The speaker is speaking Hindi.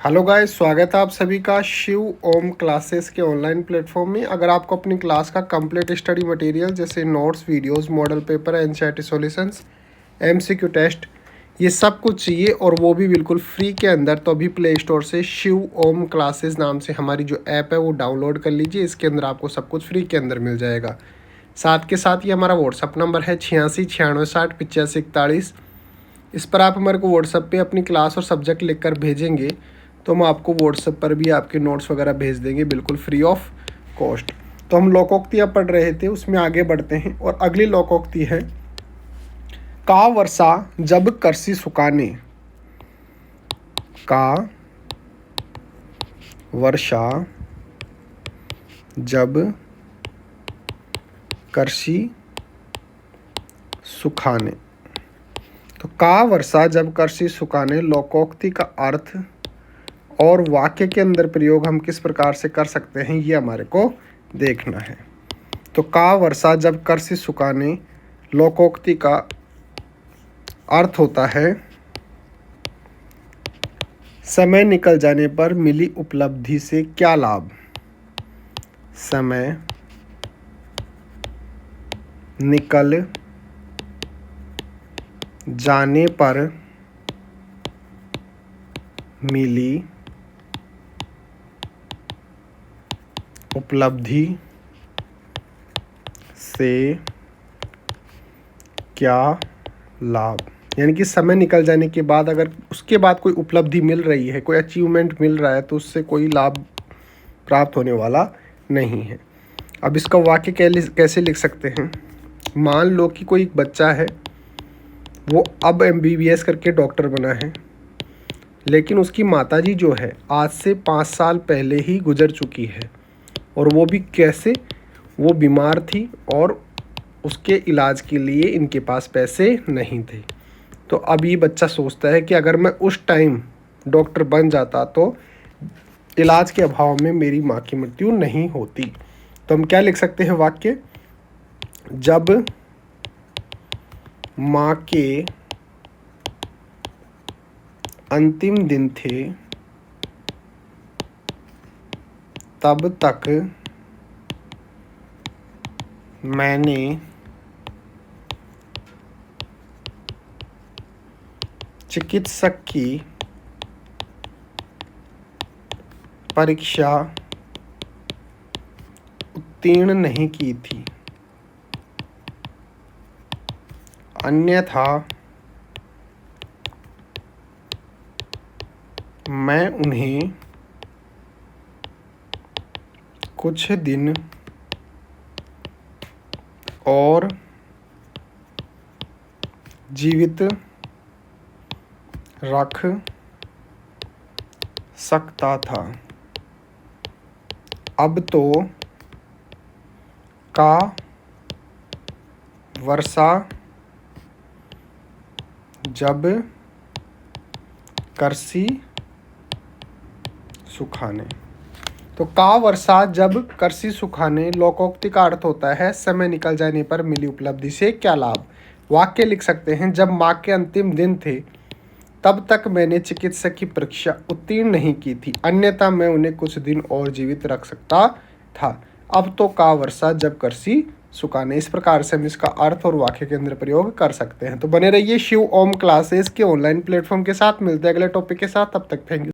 हेलो गाइस, स्वागत है आप सभी का शिव ओम क्लासेस के ऑनलाइन प्लेटफॉर्म में। अगर आपको अपनी क्लास का कंप्लीट स्टडी मटेरियल जैसे notes, videos, model paper, NCERT solutions, MCQ test, ये सब कुछ चाहिए और वो भी बिल्कुल फ्री के अंदर, तो अभी प्ले स्टोर से शिव ओम क्लासेस नाम से हमारी जो ऐप है वो डाउनलोड कर लीजिए। इसके अंदर आपको सब कुछ फ्री के अंदर मिल जाएगा। साथ के साथ ये हमारा व्हाट्सअप नंबर है 86 96 60 85 41। इस पर आप हमारे को व्हाट्सअप पे अपनी क्लास और सब्जेक्ट लिखकर भेजेंगे तो हम आपको व्हाट्सएप पर भी आपके नोट्स वगैरह भेज देंगे बिल्कुल फ्री ऑफ कॉस्ट। तो हम लोकोक्तियाँ पढ़ रहे थे, उसमें आगे बढ़ते हैं और अगली लोकोक्ति है का वर्षा जब करसी सुकाने। का वर्षा जब करसी सुखाने। तो का वर्षा जब करसी सुखाने लोकोक्ति का अर्थ और वाक्य के अंदर प्रयोग हम किस प्रकार से कर सकते हैं ये हमारे को देखना है। तो का वर्षा जब करसी सुखाने लोकोक्ति का अर्थ होता है समय निकल जाने पर मिली उपलब्धि से क्या लाभ। समय निकल जाने पर मिली उपलब्धि से क्या लाभ। यानी कि समय निकल जाने के बाद अगर उसके बाद कोई उपलब्धि मिल रही है, कोई अचीवमेंट मिल रहा है, तो उससे कोई लाभ प्राप्त होने वाला नहीं है। अब इसका वाक्य कैसे लिख सकते हैं। मान लो कि कोई एक बच्चा है, वो अब MBBS करके डॉक्टर बना है, लेकिन उसकी माताजी जो है आज से 5 साल पहले ही गुजर चुकी है। और वो भी कैसे, वो बीमार थी और उसके इलाज के लिए इनके पास पैसे नहीं थे। तो अब ये बच्चा सोचता है कि अगर मैं उस टाइम डॉक्टर बन जाता तो इलाज के अभाव में मेरी माँ की मृत्यु नहीं होती। तो हम क्या लिख सकते हैं वाक्य, जब माँ के अंतिम दिन थे तब तक मैंने चिकित्सक की परीक्षा उत्तीर्ण नहीं की थी, अन्यथा मैं उन्हें कुछ दिन और जीवित रख सकता था। अब तो का वर्षा जब करसी सुखाने। तो का वर्षा जब करसी सुखाने लोकोक्ति का अर्थ होता है समय निकल जाने पर मिली उपलब्धि से क्या लाभ। वाक्य लिख सकते हैं, जब माँ के अंतिम दिन थे तब तक मैंने चिकित्सक की परीक्षा उत्तीर्ण नहीं की थी, अन्यथा मैं उन्हें कुछ दिन और जीवित रख सकता था। अब तो का वर्षा जब करसी सुखाने। इस प्रकार से हम इसका अर्थ और वाक्य के अंदर प्रयोग कर सकते हैं। तो बने रहिए शिव ओम क्लासेस के ऑनलाइन प्लेटफॉर्म के साथ। मिलते हैं अगले टॉपिक के साथ, तब तक थैंक यू।